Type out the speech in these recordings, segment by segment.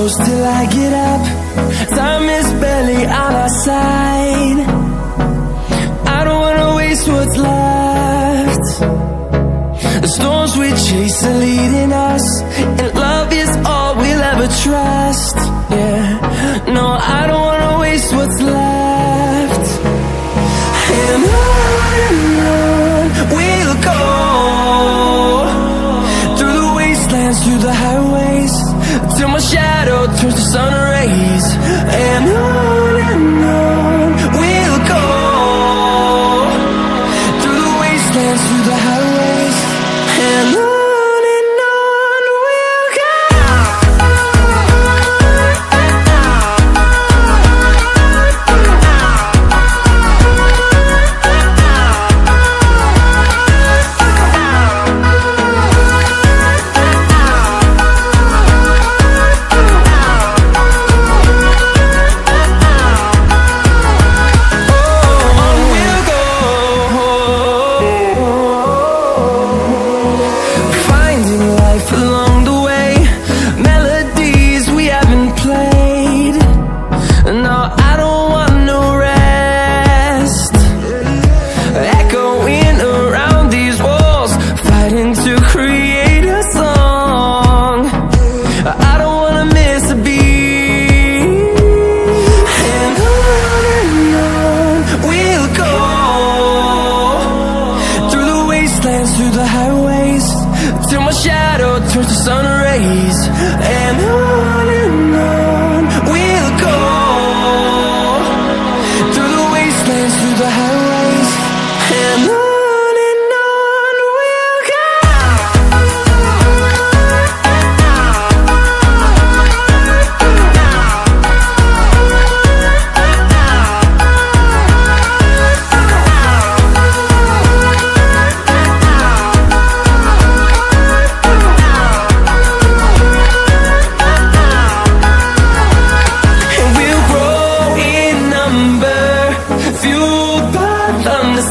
close till I get up. Time is barely on our side. I don't wanna waste what's left. The storms we chase are leading us, and love is all we'll ever trust. Yeah, no, I don't wanna waste what's left. And on we'll go, through the wastelands, through the highways, till my shadow turns to sun rays. And on we'll go, through the wastelands, through the highways, and on we'll go. Through the highways, till my shadow turns to sun rays. And on we'll go, through the wastelands, through the highways, and on we'll go.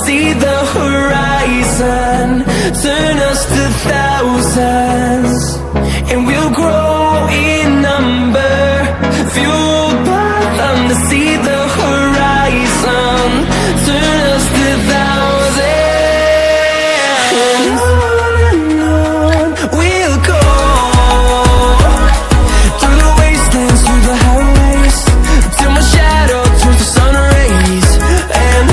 See the horizon, turn us to thousands, and we'll grow in number, fueled by them to see the horizon, turn us to thousands. And on we'll go, through the wastelands, through the highways, till my shadow turns to sun rays. And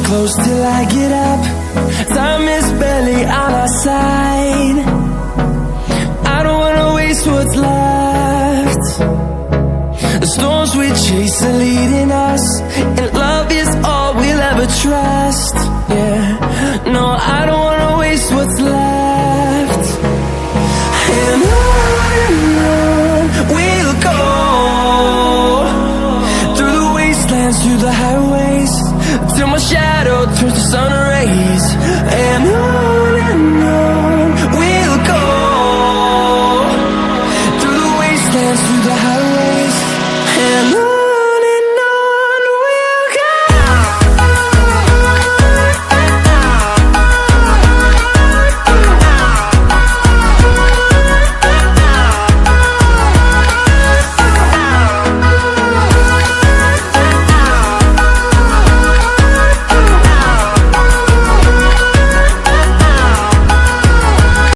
close till I get up. Time is barely on our side. I don't wanna waste what's left. The storms we chase are leading us, and love is all we'll ever trust. Yeah, no, I don't wanna waste what's left. And